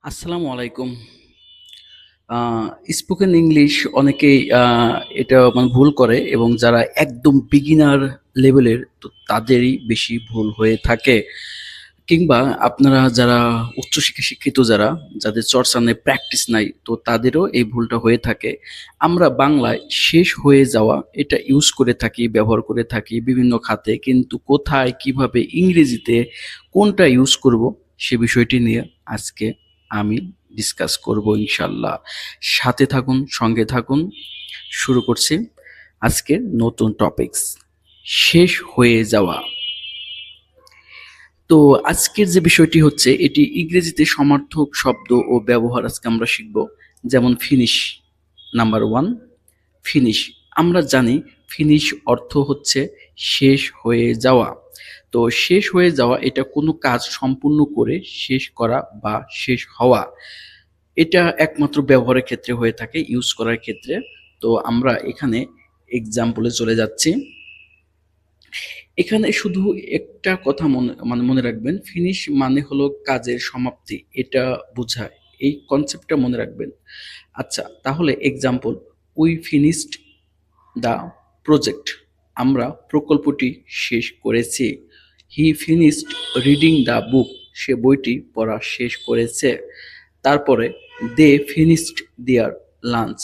আসসালামু আলাইকুম। আ spoken English অনেকেই এটা ভুল করে এবং যারা একদম বিগিনার লেভেলের তো তাদেরই বেশি ভুল হয়ে থাকে। কিংবা আপনারা যারা উচ্চশিক্ষায় শিক্ষিত যাদের চর্চা নেই, প্র্যাকটিস নাই তো তাদেরও এই ভুলটা হয়ে থাকে। আমরা বাংলায় শেষ হয়ে যাওয়া এটা ইউজ করে থাকি, ব্যবহার করে থাকি বিভিন্ন খাতে। কিন্তু কোথায়, কিভাবে ইংরেজিতে কোনটা ইউজ করব সে বিষয়টি নিয়ে আজকে আমি ডিসকাস করব ইনশাআল্লাহ। সাথে থাকুন, সঙ্গে থাকুন। শুরু করছি আজকের নতুন টপিকস, শেষ হয়ে যাওয়া। তো আজকের যে বিষয়টি হচ্ছে এটি ইংরেজিতে সমার্থক শব্দ ও ব্যবহার আজকে আমরা শিখব। যেমন ফিনিশ, নাম্বার 1 ফিনিশ। আমরা জানি ফিনিশ অর্থ হচ্ছে শেষ হয়ে যাওয়া। তো শেষ হয়ে যাওয়া এটা কোনো কাজ সম্পূর্ণ করে শেষ করা বা শেষ হওয়া। এটা একমাত্র ব্যবহারের ক্ষেত্রে হয়ে থাকে, ইউজ করার ক্ষেত্রে। তো আমরা এখানে এক্সাম্পলে চলে যাচ্ছি। এখানে শুধু একটা কথা মনে রাখবেন, ফিনিশ মানে হলো কাজের সমাপ্তি, এটা বোঝায়। এই কনসেপ্টটা মনে রাখবেন। আচ্ছা, তাহলে example, we finished the project. আমরা প্রকল্পটি শেষ করেছি। He finished reading the book. সে বইটি পড়া শেষ করেছে। তারপরে দে ফিনিশড দেয়ার লাঞ্চ।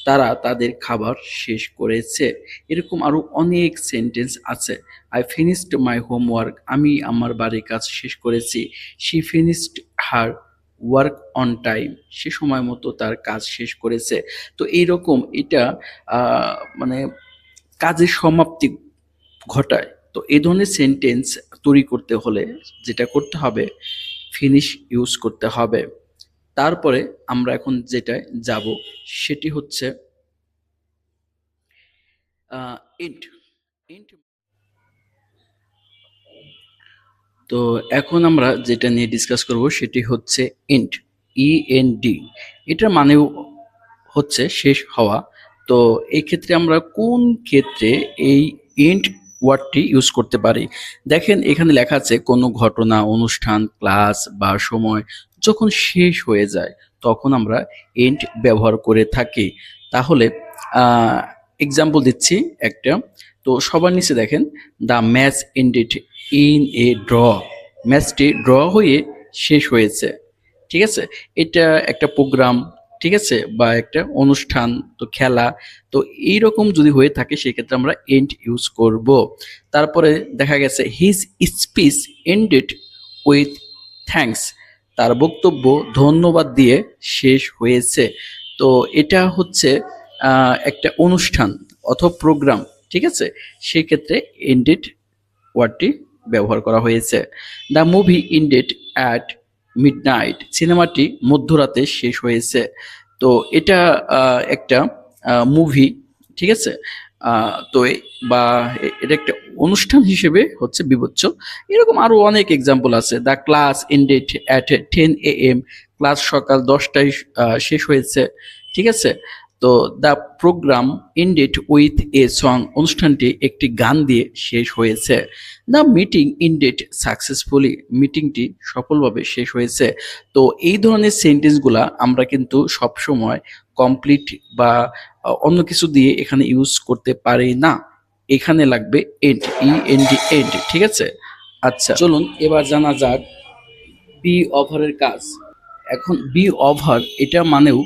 তারা তাদের খাবার শেষ করেছে। এরকম আরো অনেক সেন্টেন্স আছে। I finished my homework. আমি আমার বাড়ির কাজ শেষ করেছি। She finished her work on time. সে সময় মতো তার কাজ শেষ করেছে। তো এইরকম এটা মানে কাজের সমাপ্তি ঘটায়। তো এই ধরনের সেন্টেন্স তৈরি করতে হলে যেটা করতে হবে, ফিনিশ ইউজ করতে হবে। তারপরে আমরা এখন যেটায় যাব সেটি হচ্ছে এন্ড। এন্ড তো এখন আমরা যেটা নিয়ে ডিসকাস করব সেটি হচ্ছে এন্ড, END। এটার মানেও হচ্ছে শেষ হওয়া। তো এই ক্ষেত্রে আমরা কোন ক্ষেত্রে এই এন্ড ওয়ার্ডটি ইউজ করতে পারি? দেখেন এখানে লেখা আছে কোনো ঘটনা, অনুষ্ঠান, ক্লাস বা সময় যখন শেষ হয়ে যায় তখন আমরা এন্ড ব্যবহার করে থাকি। তাহলে এক্সাম্পল দিচ্ছি একটা। তো সবার নিচে দেখেন, the match ended in a draw. ম্যাচটি ড্র হয়ে শেষ হয়েছে। ঠিক আছে, এটা একটা প্রোগ্রাম, ঠিক আছে, বা একটা অনুষ্ঠান, তো খেলা। তো এইরকম যদি হয়ে থাকে সেক্ষেত্রে আমরা এন্ড ইউজ করব। তারপরে দেখা গেছে his speech ended with thanks. তার বক্তব্য ধন্যবাদ দিয়ে শেষ হয়েছে। তো এটা হচ্ছে একটা অনুষ্ঠান অথবা প্রোগ্রাম, ঠিক আছে, সেক্ষেত্রে এন্ডেড ওয়ার্ডটি ব্যবহার করা হয়েছে। The movie ended at midnight. সিনেমাটি মধ্যরাতে শেষ হয়েছে। তো এটা একটা মুভি, ঠিক আছে, তো বা এটা একটা অনুষ্ঠান হিসেবে হচ্ছে বিবেচ্য। এরকম আরো অনেক এক্সাম্পল আছে। The class ended at 10 AM। ক্লাস সকাল 10টায় শেষ হয়েছে, ঠিক আছে। তো the program ended with a song. অনুষ্ঠানটি একটি গান দিয়ে শেষ হয়েছে। The meeting ended successfully. মিটিংটি সফলভাবে শেষ হয়েছে। তো এই ধরনের সেন্টেন্সগুলা আমরা কিন্তু সবসময় কমপ্লিট বা অন্য কিছু দিয়ে এখানে ইউজ করতে পারি না। এখানে লাগবে এন্ড, END, এন্ড, ঠিক আছে। আচ্ছা, চলুন এবার জানা যাক বি ওভারের কাজ। এখন বি ওভার এটা মানেও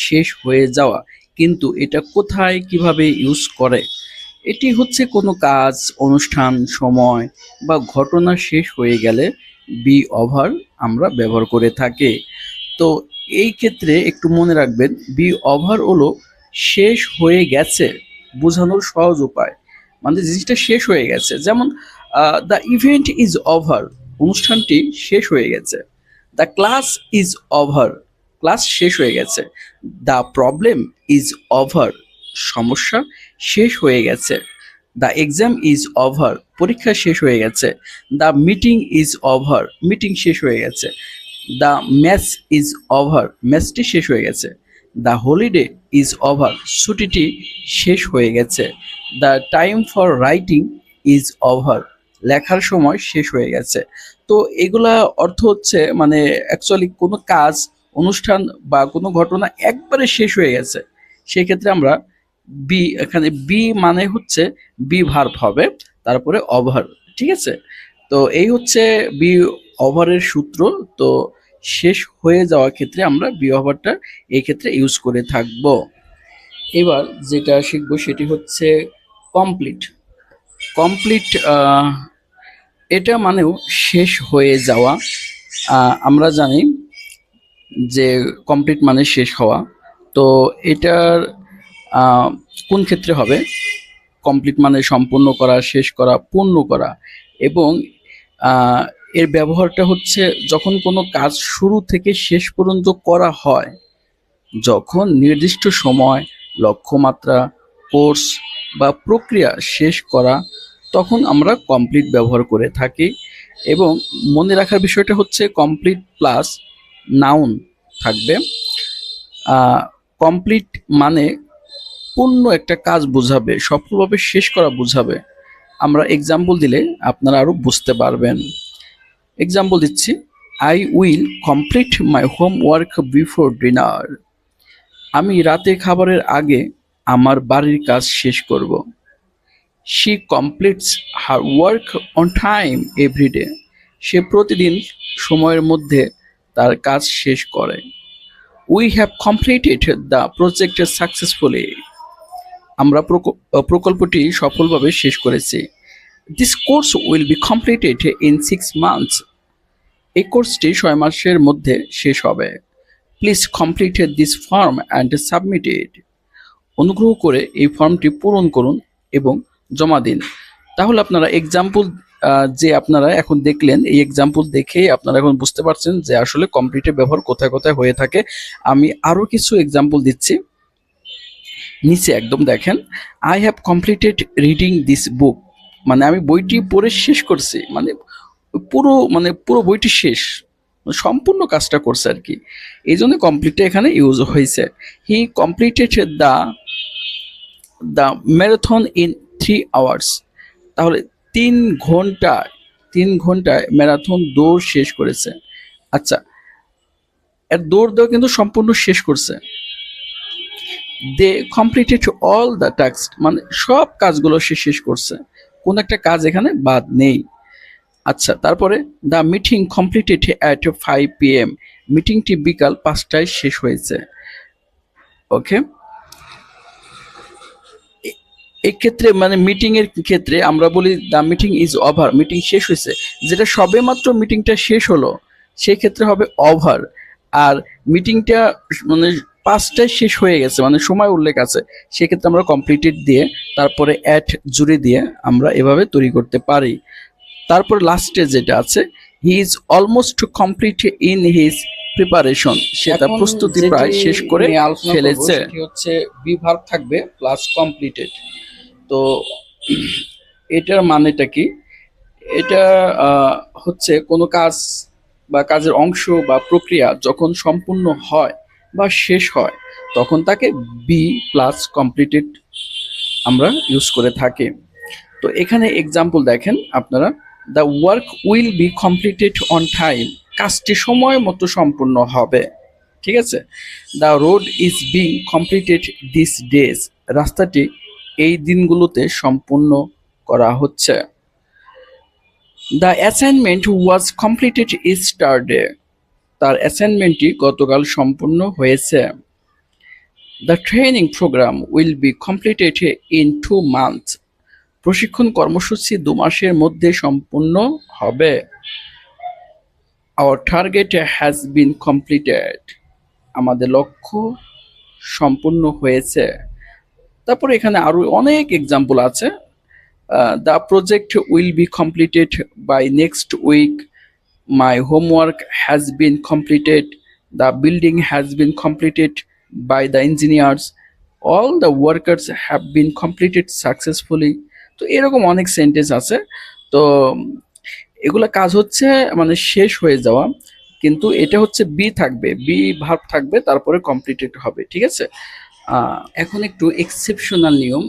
শেষ হয়ে যাওয়া, কিন্তু এটা কোথায় কিভাবে ইউজ করে? এটি হচ্ছে কোনো কাজ, অনুষ্ঠান, সময় বা ঘটনা শেষ হয়ে গেলে বি ওভার আমরা ব্যবহার করে থাকি। তো এই ক্ষেত্রে একটু মনে রাখবেন, বি ওভার হলো শেষ হয়ে গেছে বোঝানোর সহজ উপায়। মানে জিনিসটা শেষ হয়ে গেছে, যেমন দ্য ইভেন্ট ইজ ওভার। অনুষ্ঠানটি শেষ হয়ে গেছে। The class is over. ক্লাস শেষ হয়ে গেছে। The problem is over. সমস্যা শেষ হয়ে গেছে। The exam is over. পরীক্ষা শেষ হয়ে গেছে। The meeting is over. Meeting শেষ হয়ে গেছে। The match is over. ম্যাচটি শেষ হয়ে গেছে। The holiday is over. ছুটিটি শেষ হয়ে গেছে। The time for writing is over. লেখার সময় শেষ হয়ে গেছে। তো এগুলা অর্থ হচ্ছে মানে অ্যাকচুয়ালি কোনো কাজ, অনুষ্ঠান বা কোনো ঘটনা একবারে শেষ হয়ে গেছে, সেক্ষেত্রে আমরা বি, এখানে বি মানে হচ্ছে বি ভার্ব হবে, তারপরে ওভার। ঠিক আছে, তো এই হচ্ছে বি ওভারের সূত্র। তো শেষ হয়ে যাওয়ার ক্ষেত্রে আমরা বি ওভারটা এই ক্ষেত্রে ইউজ করে থাকব। এবার যেটা শিখবো সেটি হচ্ছে কমপ্লিট। কমপ্লিট এটা মানেও শেষ হয়ে যাওয়া। আমরা জানি যে কমপ্লিট মানে শেষ হওয়া। তো এটার কোন ক্ষেত্রে হবে? কমপ্লিট মানে সম্পূর্ণ করা, শেষ করা, পূর্ণ করা। এবং এর ব্যবহারটা হচ্ছে যখন কোনো কাজ শুরু থেকে শেষ পর্যন্ত করা হয়, যখন নির্দিষ্ট সময়, লক্ষ্যমাত্রা, কোর্স বা প্রক্রিয়া শেষ করা, তখন আমরা কমপ্লিট ব্যবহার করে থাকি। এবং মনে রাখার বিষয়টা হচ্ছে কমপ্লিট প্লাস নাউন থাকবে। কমপ্লিট মানে পূর্ণ একটা কাজ বোঝাবে, সফলভাবে শেষ করা বোঝাবে। আমরা এক্সাম্পল দিলে আপনারা আরো বুঝতে পারবেন। এক্সাম্পল দিচ্ছি, I will complete my homework before dinner. আমি রাতে খাবারের আগে আমার বাড়ির কাজ শেষ করব। She completes her work on time everyday. সে প্রতিদিন সময়ের মধ্যে তার কাজ শেষ করে। We have completed the project successfully. আমরা প্রকল্পটি সফলভাবে শেষ করেছি। This course will be completed in 6 months. এই কোর্সটি 6 মাসের মধ্যে শেষ হবে। Please complete this form and submit it. অনুগ্রহ করে এই ফর্মটি পূরণ করুন এবং জমা দিন। তাহলে আপনারা এক্সাম্পল যে আপনারা এখন দেখলেন, এই এক্সাম্পল দেখেই আপনারা এখন বুঝতে পারছেন যে আসলে কমপ্লিটের ব্যবহার কোথায় কোথায় হয়ে থাকে। আমি আরও কিছু এক্সাম্পল দিচ্ছি, নিচে একদম দেখেন। I have completed reading this book, মানে আমি বইটি পড়ে শেষ করছি, মানে পুরো বইটি শেষ, সম্পূর্ণ কাজটা করছে আর কি, এই জন্য কমপ্লিটটা এখানে ইউজ হয়েছে। হি completed the marathon in 3 hours. তাহলে 3 ঘন্টায় ম্যারাথন দৌড় শেষ করেছে। আচ্ছা, এর দৌড় দেওয়া কিন্তু সম্পূর্ণ শেষ করছে। They completed all the task, মানে সব কাজগুলো সে শেষ করছে, কোন একটা কাজ এখানে বাদ নেই। আচ্ছা, তারপরে the meeting completed at 5 PM। মিটিংটি বিকাল 5টায় শেষ হয়েছে। ওকে, এই ক্ষেত্রে মানে মিটিং এর ক্ষেত্রে আমরা বলি the meeting is over, meeting শেষ হয়েছে। যেটা সবে মাত্র মিটিংটা শেষ হলো সেই ক্ষেত্রে হবে ওভার। আর মিটিংটা মানে 5টায় শেষ হয়ে গেছে, মানে সময় উল্লেখ আছে, সেক্ষেত্রে আমরা কমপ্লিটেড দিয়ে তারপরে অ্যাট জুড়ে দিয়ে আমরা এভাবে তৈরি করতে পারি। তারপর লাস্টে যেটা আছে, he is almost complete in his preparation. সে তার প্রস্তুতি প্রায় শেষ করে ফেলেছে। সেটি হচ্ছে বি ভার্ব থাকবে প্লাস কমপ্লিটেড। তো এটার মানেটা কি? এটা হচ্ছে কোনো কাজ বা কাজের অংশ বা প্রক্রিয়া যখন সম্পূর্ণ হয় বা শেষ হয়, তখন তাকে বি প্লাস কমপ্লিটেড আমরা ইউজ করে থাকি। তো এখানে এক্সাম্পল দেখেন আপনারা, the work will be completed on time. কাজটি সময় মতো সম্পূর্ণ হবে। ঠিক আছে, the road is being completed this days. রাস্তাটি এই দিনগুলোতে সম্পূর্ণ করা হচ্ছে। The assignment was completed yesterday. তার অ্যাসাইনমেন্টটি গতকাল সম্পূর্ণ হয়েছে। The training program will be completed in 2 months. প্রশিক্ষণ কর্মসূচি 2 মাসের মধ্যে সম্পূর্ণ হবে। Our target has been completed. আমাদের লক্ষ্য সম্পূর্ণ হয়েছে। তারপরে এখানে আরো অনেক এক্সাম্পল আছে। The project will be completed by next week. My homework has been completed. The building has been completed by the engineers. All the workers have been completed successfully. তো এরকম অনেক সেন্টেন্স আছে। তো এগুলা কাজ হচ্ছে মানে শেষ হয়ে যাওয়া, কিন্তু এটা হচ্ছে বি থাকবে, বি ভার্ব থাকবে, তারপরে কমপ্লিটেড হবে। ঠিক আছে, এখন একটু এক্সেপশনাল নিয়ম।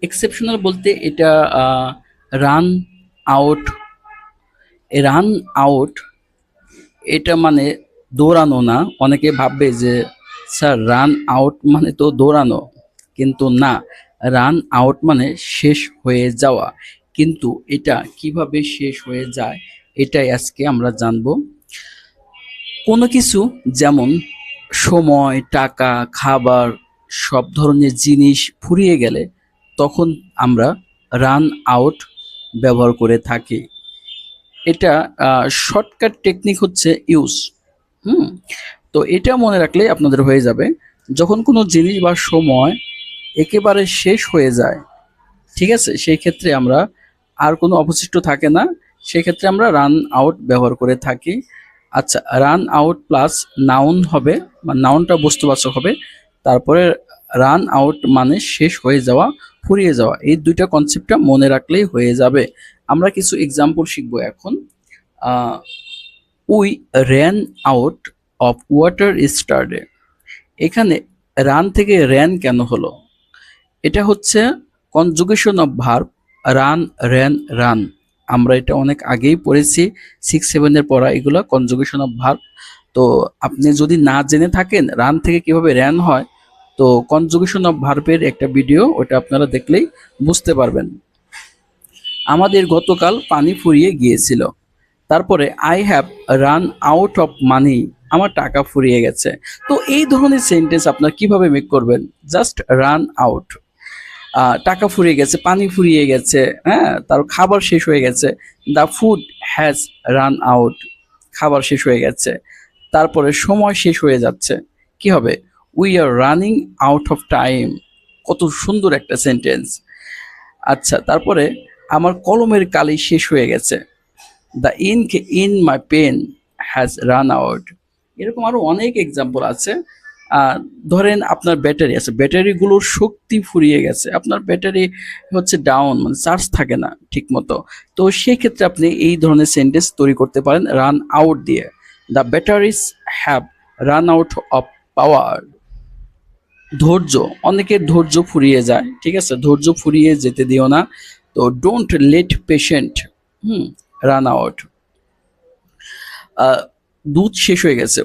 এক্সেপশনাল বলতে এটা রান আউট। রান আউট এটা মানে দৌড়ানো না। অনেকে ভাববে যে স্যার রান আউট মানে তো দৌড়ানো, কিন্তু না, রান আউট মানে শেষ হয়ে যাওয়া। কিন্তু এটা কিভাবে শেষ হয়ে যায় এটাই আজকে আমরা জানবো। কোনো কিছু যেমন সময়, টাকা, খাবার, সব ধরনের জিনিস ফুরিয়ে গেলে তখন আমরা রান আউট ব্যবহার করে থাকি। এটা শর্টকাট টেকনিক হচ্ছে ইউজ। হুম তো এটা মনে রাখলে আপনাদের হয়ে যাবে। যখন কোনো জিনিস বা সময় একেবারে শেষ হয়ে যায়, ঠিক আছে, সেই ক্ষেত্রে আমরা আর কোনো অবশিষ্ট থাকে না, সেক্ষেত্রে আমরা রান আউট ব্যবহার করে থাকি। আচ্ছা, রান আউট প্লাস নাউন হবে, বা নাউনটা বস্তুবাচক হবে, তারপরে রান আউট মানে শেষ হয়ে যাওয়া, ফুরিয়ে যাওয়া। এই দুইটা কনসেপ্টটা মনে রাখলেই হয়ে যাবে। আমরা কিছু এক্সাম্পল শিখবো এখন। We ran out of water ইস্টারডে। এখানে রান থেকে র্যান কেন হলো? এটা হচ্ছে conjugation of verb, run, ran, run. আমরা এটা অনেক আগেই পড়েছি, 6-7 পড়া এগুলো কনজুগেশন অফ ভার্ব। তো আপনি যদি না জেনে থাকেন রান থেকে কিভাবে র্যান হয়, তো কনজুগেশন অফ ভার্বের একটা ভিডিও, ওটা আপনারা দেখলেই বুঝতে পারবেন। আমাদের গতকাল পানি ফুরিয়ে গিয়েছিল। তারপরে I have run out of money, আমার টাকা ফুরিয়ে গেছে। তো এই ধরনের সেন্টেন্স আপনারা কিভাবে মেক করবেন? জাস্ট রান আউট, টাকা ফুরিয়ে গেছে, পানি ফুরিয়ে গেছে, হ্যাঁ, তার খাবার শেষ হয়ে গেছে। The food has run out, খাবার শেষ হয়ে গেছে। তারপরে সময় শেষ হয়ে যাচ্ছে, কি হবে? We are running out of time. কত সুন্দর একটা সেন্টেন্স। আচ্ছা, তারপরে আমার কলমের কালি শেষ হয়ে গেছে। The ink in my pen has run out. এরকম আরো অনেক এক্সাম্পল আছে। ধরেন আপনার ব্যাটারি আছে, ব্যাটারিগুলোর শক্তি ফুরিয়ে গেছে, আপনার ব্যাটারি হচ্ছে ডাউন, মানে চার্জ থাকে না ঠিক মতো। তো সেই ক্ষেত্রে আপনি এই ধরনের সেন্টেন্স তৈরি করতে পারেন রান আউট দিয়ে। The batteries have run out of power. ধৈর্য, অনেকের ধৈর্য ফুরিয়ে যায়, ঠিক আছে, ধৈর্য ফুরিয়ে যেতে দিও না। তো don't let patient run out. দুধ শেষ হয়ে গেছে,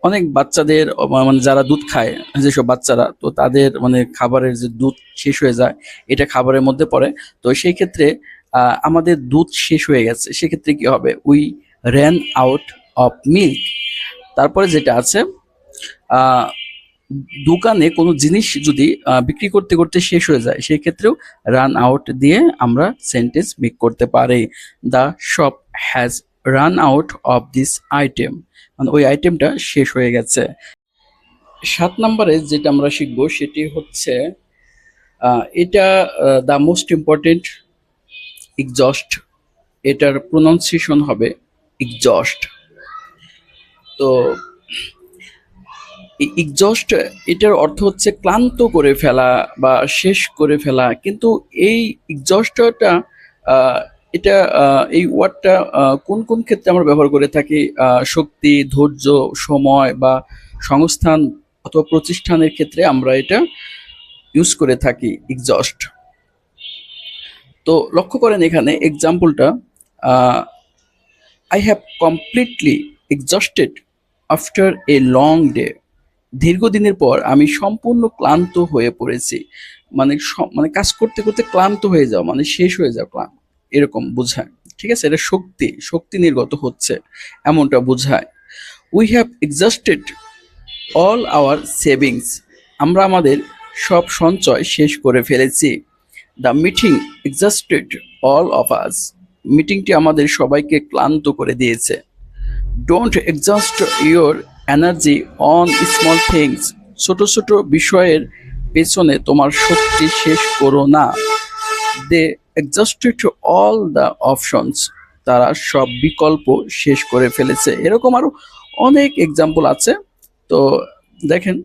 অনেক বাচ্চাদের, মানে যারা দুধ খায়, যেসব বাচ্চারা, তো তাদের মানে খাবারের যে দুধ শেষ হয়ে যায়, এটা খাবারের মধ্যে পড়ে। তো সেই ক্ষেত্রে আমাদের দুধ শেষ হয়ে গেছে, সেক্ষেত্রে কি হবে? We ran out of milk. তারপরে যেটা আছে, আহ, দোকানে কোনো জিনিস যদি বিক্রি করতে করতে শেষ হয়ে যায়, সেই ক্ষেত্রেও রান আউট দিয়ে আমরা সেন্টেন্স মেক করতে পারি। The shop has run out of this item, মানে ওই আইটেমটা শেষ হয়ে গেছে। 7 নম্বরে যেটা আমরা শিখবো সেটি হচ্ছে এটা দ্য মোস্ট ইম্পর্টেন্ট, এক্সজস্ট। এটার প্রোনাউন্সিয়েশন হবে এক্সজস্ট। তো এক্সজস্ট, এটার অর্থ হচ্ছে ক্লান্ত করে ফেলা বা শেষ করে ফেলা। কিন্তু এই এক্সজস্টটা, এটা এই ওয়ার্ডটা কোন কোন ক্ষেত্রে আমরা ব্যবহার করে থাকি? শক্তি, ধৈর্য, সময় বা সংস্থান অথবা প্রতিষ্ঠানের ক্ষেত্রে আমরা এটা ইউজ করে থাকি এক্সজস্ট। তো লক্ষ্য করেন এখানে এক্সাম্পলটা, I have completely exhausted after a long day. দীর্ঘদিনের পর আমি সম্পূর্ণ ক্লান্ত হয়ে পড়েছি। মানে মানে কাজ করতে করতে ক্লান্ত হয়ে যাওয়া, মানে শেষ হয়ে যাওয়া, ক্লান্ত, এরকম বোঝায়। ঠিক আছে, এটা শক্তি, শক্তি নির্গত হচ্ছে, এমনটা বোঝায়। We have exhausted all our savings, আমরা আমাদের সব সঞ্চয় শেষ করে ফেলেছি। The meeting exhausted all of us, মিটিংটি আমাদের সবাইকে ক্লান্ত করে দিয়েছে। Don't exhaust your energy on small things, ছোট ছোট বিষয়ের পেছনে তোমার শক্তি শেষ করো না। They exhausted all the options, তারা সব বিকল্প শেষ করে ফেলেছে। এরকম আরো অনেক এক্সাম্পল আছে। তো দেখেন,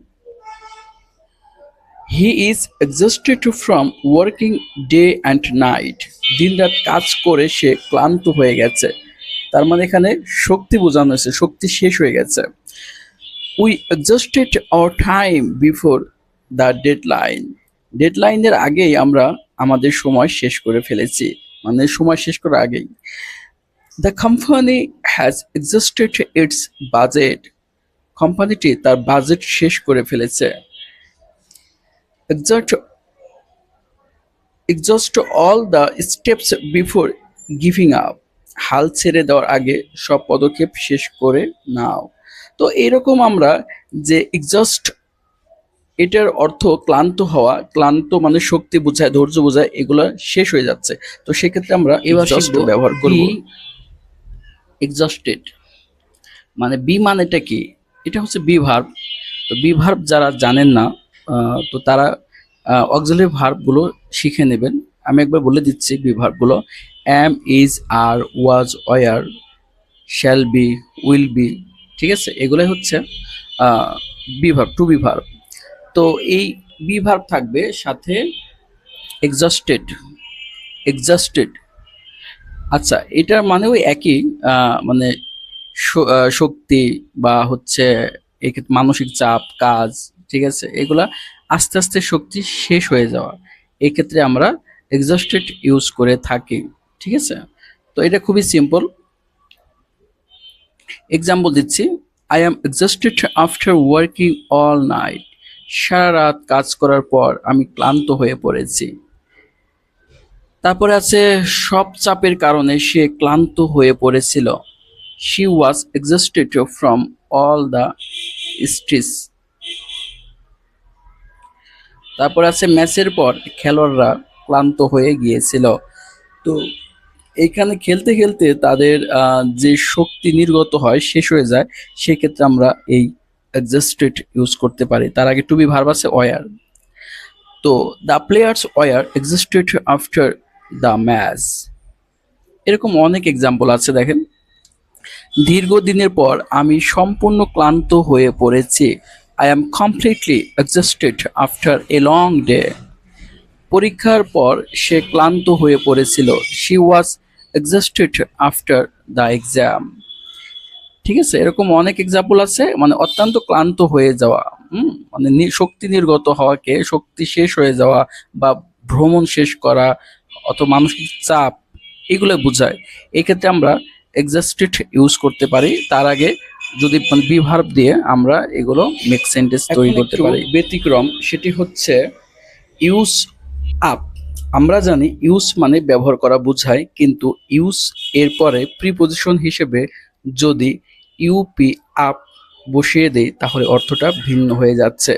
he is exhausted from working day and night, দিন রাত কাজ করে সে ক্লান্ত হয়ে গেছে। তার মানে এখানে শক্তি বোঝানো হয়েছে, শক্তি শেষ হয়ে গেছে। We exhausted our time before the deadline, ডেডলাইনের আগেই আমরা আমাদের সময় শেষ করে ফেলেছি, মানে সময় শেষ করার আগেই। The company has exhausted its budget, কোম্পানিটি তার বাজেট শেষ করে ফেলেছে। Exhaust exhaust all the steps before giving up. হাল ছেড়ে দেওয়ার আগে সব পদক্ষেপ শেষ করে নাও। তো এরকম আমরা যে এক্সস্ট, এটার অর্থ ক্লান্ত হওয়া, ক্লান্ত মানে শক্তি বোঝায়, ধৈর্য বোঝায়, এগুলা শেষ হয়ে যাচ্ছে। তো সেক্ষেত্রে আমরা এবার এক্সস্ট শিখবো ব্যবহার করব। be এক্সস্টেড মানে বি মানেটা কি? এটা হচ্ছে বি ভার্ব। তো বি ভার্ব যারা জানেন না, তো তারা অক্সিলারি ভার্বগুলো শিখে নেবেন। আমি একবার বলে দিচ্ছি বি ভার্বগুলো: am, is, are, was, were, shall be, will be. ঠিক আছে, এগুলাই হচ্ছে be verb, to be verb. তো এই বি ভার্ব থাকবে সাথে এক্সস্টেড। এক্সস্টেড, আচ্ছা, এটার মানেও একই, মানে শক্তি বা হচ্ছে এক্ষেত্রে মানসিক চাপ, কাজ, ঠিক আছে, এগুলা আস্তে আস্তে শক্তি শেষ হয়ে যাওয়া, এক্ষেত্রে আমরা এক্সস্টেড ইউজ করে থাকি। ঠিক আছে, তো এটা খুবই সিম্পল। এক্সাম্পল দিচ্ছি: I am exhausted after working all night. সারা রাত কাজ করার পর আমি ক্লান্ত হয়ে পড়েছি। তারপরে আছে সব চাপের কারণে সে ক্লান্ত হয়ে পড়েছিল। She was exhausted from all the stress. তারপর আছে ম্যাচের পর খেলোয়াড়রা ক্লান্ত হয়ে গিয়েছিল। তো এইখানে খেলতে খেলতে তাদের যে শক্তি নির্গত হয়, শেষ হয়ে যায়, সেক্ষেত্রে আমরা এই এক্সস্টেড ইউজ করতে পারি। তার আগে টু বি ভার্ব আছে ওয়ার। তো the players were exhausted after the match. এরকম অনেক এক্সাম্পল আছে, দেখেন। দীর্ঘদিনের পর আমি সম্পূর্ণ ক্লান্ত হয়ে পড়েছি। I am completely exhausted after a long day. পরীক্ষার পর সে ক্লান্ত হয়ে পড়েছিল। She was exhausted after the exam. ঠিক আছে, এরকম অনেক এক্সাম্পল আছে, মানে অত্যন্ত ক্লান্ত হয়ে যাওয়া, মানে শক্তি নির্গত হওয়াকে, শক্তি শেষ হয়ে যাওয়া বা ভ্রমণ শেষ করা অথবা মানসিক চাপ, এগুলো বোঝায়। এক্ষেত্রে আমরা এক্সস্টেড ইউজ করতে পারি। তার আগে যদি মানে বি ভার্ব দিয়ে আমরা এগুলো মেক সেন্টেন্স তৈরি করতে পারি। ব্যতিক্রম, সেটি হচ্ছে ইউজ আপ। আমরা জানি ইউজ মানে ব্যবহার করা বোঝায়, কিন্তু ইউজ এর পরে প্রিপজিশন হিসেবে যদি ইউপি আপ বসিয়ে দেই তাহলে অর্থটা ভিন্ন হয়ে যাচ্ছে।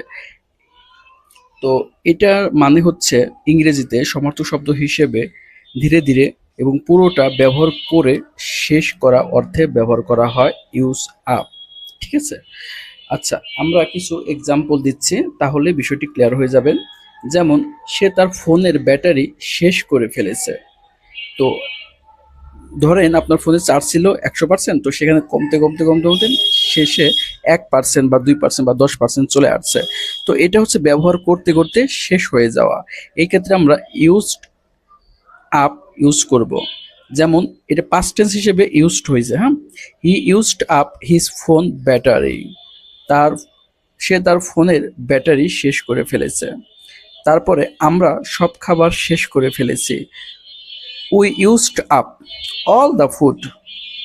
তো এটার মানে হচ্ছে ইংরেজিতে সমার্থক শব্দ হিসেবে ধীরে ধীরে এবং পুরোটা ব্যবহার করে শেষ করা অর্থে ব্যবহার করা হয় ইউজ আপ। ঠিক আছে, আচ্ছা, আমরা কিছু এক্সাম্পল দিচ্ছি, তাহলে বিষয়টি ক্লিয়ার হয়ে যাবেন। যেমন, সে তার ফোনের ব্যাটারি শেষ করে ফেলেছে। তো ধরেন আপনার ফোনে চার্জ ছিল 100%, তো সেখানে কমতে কমতে কমতে কমতে শেষে 1% বা 2% বা 10% চলে আসছে। তো এটা হচ্ছে ব্যবহার করতে করতে শেষ হয়ে যাওয়া। এই ক্ষেত্রে আমরা ইউজড আপ ইউজ করব। যেমন এটা পাস্ট টেন্স হিসেবে ইউজড হয়েছে। হ্যাঁ, he used up his phone battery. তার সে তার ফোনের ব্যাটারি শেষ করে ফেলেছে। তারপরে আমরা সব খাবার শেষ করে ফেলেছি। We used up all the food,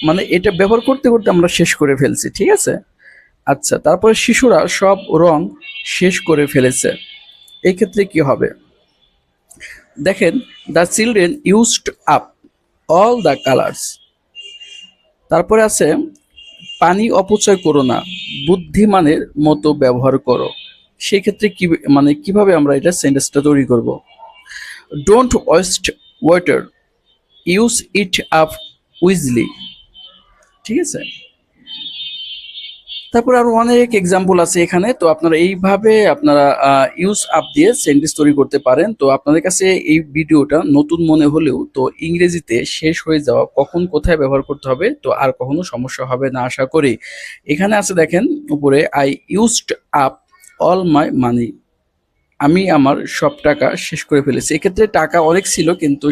মানে এটা ব্যবহার করতে করতে আমরা শেষ করে ফেলছি। ঠিক আছে, আচ্ছা, তারপরে শিশুরা সব রং শেষ করে ফেলেছে। এই ক্ষেত্রে কি হবে? দেখেন, the children used up all the colours. তারপরে আছে পানি অপচয় করো না, বুদ্ধিমানের মতো ব্যবহার করো। সেক্ষেত্রে কি মানে কিভাবে আমরা এটা সেন্টেন্সটা তৈরি করব? Don't waste water, use it up Weasley. ঠিক আছে, তারপর আরো অনেক এক্সাম্পল আছে এখানে। তো আপনারা এইভাবে আপনারা ইউজ আপ দিয়ে সেন্টেন্স তৈরি করতে পারেন। তো আপনাদের কাছে এই ভিডিওটা নতুন মনে হলেও তো ইংরেজিতে শেষ হয়ে যাওয়া কখন কোথায় ব্যবহার করতে হবে তো আর কখনো সমস্যা হবে না আশা করি। এখানে আছে দেখেন উপরে, I used up all my money. আমি আমার সব টাকা শেষ করে ফেলেছি। এক্ষেত্রে টাকা অনেক ছিল, কিন্তু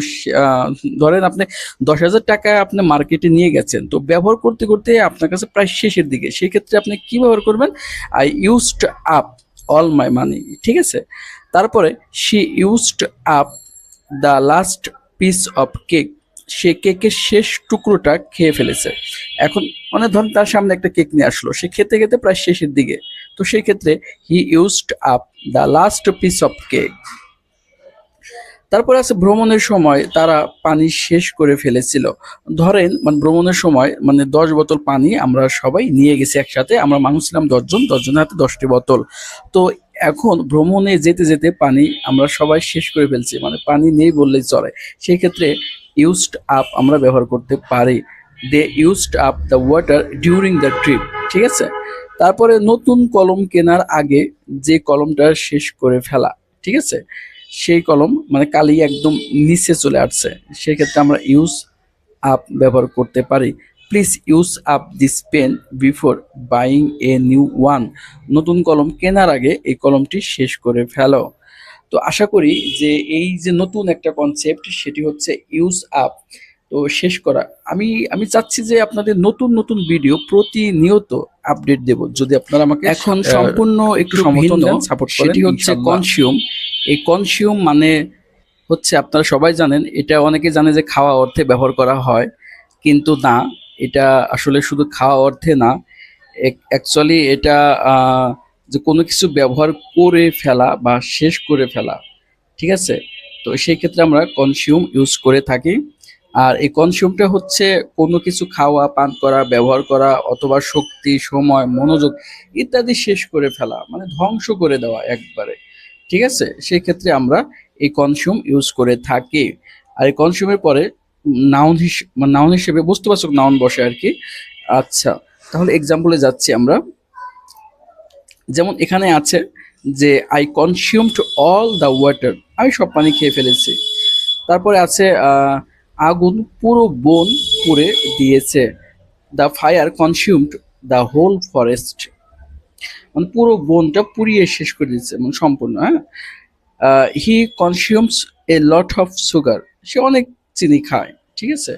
ধরেন আপনি 10,000 টাকা আপনি মার্কেটে নিয়ে গেছেন, তো ব্যবহার করতে করতে আপনার কাছে প্রায় শেষের দিকে, সেই ক্ষেত্রে আপনি কি ব্যবহার করবেন? I used up all my money. ঠিক আছে, তারপরে she used up the last piece of cake. সে কেকের শেষ টুকরোটা খেয়ে ফেলেছে। এখন মানে ধরুন তার সামনে একটা কেক নিয়ে আসলো, সে খেতে খেতে প্রায় শেষের দিকে, তো সেই ক্ষেত্রে he used up the last piece of cake. তারপরে আছে ভ্রমণের সময় তারা পানি শেষ করে ফেলেছিল। ধরেন মানে ভ্রমণের সময় মানে 10 বোতল পানি আমরা সবাই নিয়ে গেছি একসাথে, আমরা মানুষ ছিলাম 10 জন, 10 জনের হাতে 10টি বোতল। তো এখন ভ্রমণে যেতে যেতে পানি আমরা সবাই শেষ করে ফেলছি, মানে পানি নেই বললেই চলে। সেই ক্ষেত্রে ইউজড আপ আমরা ব্যবহার করতে পারি। They used up the water during the trip. ঠিক আছে। তারপরে নতুন কলম কেনার আগে যে কলমটা শেষ করে ফেলা। ঠিক আছে, সেই কলম মানে কালি একদম নিচে চলে আসছে, সেক্ষেত্রে আমরা ইউজ আপ ব্যবহার করতে পারি। Please use up this pen before buying a new one. নতুন কলম কেনার আগে এই কলমটি শেষ করে ফেলো। তো আশা করি যে এই যে নতুন একটা কনসেপ্ট সেটি হচ্ছে ইউজ আপ, তো শেষ করা। আমি আমি চাচ্ছি যে আপনাদের নতুন নতুন ভিডিও প্রতিনিয়ত আপডেট দেব, যদি আপনারা আমাকে এখন সম্পূর্ণ একটু সমর্থন দেন, সাপোর্ট করেন। সেটি হচ্ছে কনজিউম। এই কনজিউম মানে হচ্ছে আপনারা সবাই জানেন, এটা অনেকে জানে যে খাওয়া অর্থে ব্যবহার করা হয়, কিন্তু না, এটা আসলে শুধু খাওয়া অর্থে না, অ্যাকচুয়ালি এটা যে কোনো কিছু ব্যবহার করে ফেলা বা শেষ করে ফেলা। ঠিক আছে, তো সেই ক্ষেত্রে আমরা কনজিউম ইউজ করে থাকি। আর এই কনজিউমটা হচ্ছে কোনো কিছু খাওয়া, পান করা, ব্যবহার করা, অথবা শক্তি, সময়, মনোযোগ ইত্যাদি শেষ করে ফেলা, মানে ধ্বংস করে দেওয়া একবারে। ঠিক আছে, সেই ক্ষেত্রে আমরা এই কনজিউম ইউজ করে থাকি। আর এই কনজিউমের পরে নাউন হিসেবে বস্তুবাচক নাউন বসে আর কি। আচ্ছা, তাহলে এক্সাম্পলে যাচ্ছি আমরা। যেমন এখানে আছে যে I consumed all the water, আমি সব পানি খেয়ে ফেলেছি। তারপরে আছে আগুন পুরো বন পুড়ে দিয়েছে। The fire consumed the whole forest, মানে পুরো বনটা পুড়িয়ে শেষ করে দিচ্ছে, মানে সম্পূর্ণ। হ্যাঁ, he consumes a lot of sugar, সে অনেক চিনি খায়। ঠিক আছে।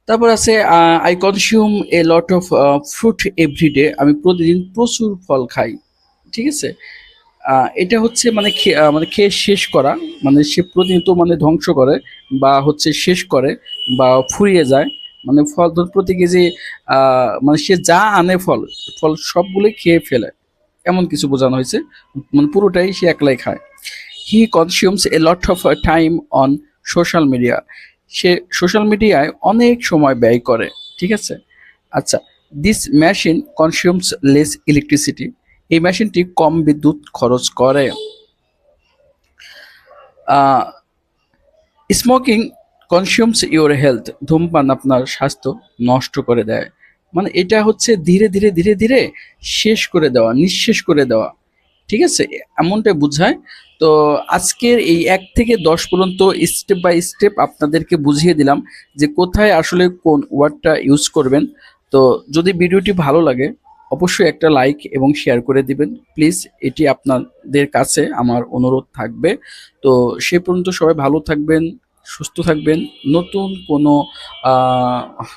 তারপর আছে I consume a lot of fruit everyday, আমি প্রতিদিন প্রচুর ফল খাই। ঠিক আছে। এটা হচ্ছে মানে মানে খেয়ে শেষ করা, মানে সে প্রতিনিয়ত মানে ধ্বংস করে বা হচ্ছে শেষ করে বা ফুরিয়ে যায়, মানে ফল ধর প্রতি কেজি মানে সে যা আনে ফল ফল সবগুলোই খেয়ে ফেলে, এমন কিছু বোঝানো হয়েছে, মানে পুরোটাই সে একলাই খায়। He consumes a lot of time on social media, সে সোশ্যাল মিডিয়ায় অনেক সময় ব্যয় করে। ঠিক আছে। আচ্ছা, this machine consumes less electricity, এই মেশিনটি কম বিদ্যুৎ খরচ করে। স্মোকিং কনজিউমস ইউর হেলথ, ধূমপান আপনার স্বাস্থ্য নষ্ট করে দেয়, মানে এটা হচ্ছে ধীরে ধীরে ধীরে ধীরে শেষ করে দেওয়া, নিঃশেষ করে দেওয়া। ঠিক আছে, এমনটাই বোঝায়। তো আজকের এই 1 থেকে 10 পর্যন্ত স্টেপ বাই স্টেপ আপনাদেরকে বুঝিয়ে দিলাম যে কোথায় আসলে কোন ওয়ার্ডটা ইউজ করবেন। তো যদি ভিডিওটি ভালো লাগে অবশ্যই একটা লাইক এবং শেয়ার করে দিবেন প্লিজ, এটি আপনাদের কাছে আমার অনুরোধ থাকবে। তো সে পর্যন্ত সবাই ভালো থাকবেন, সুস্থ থাকবেন। নতুন কোনো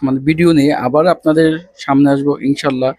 মানে ভিডিও নিয়ে আবার আপনাদের সামনে আসবো ইনশাল্লাহ।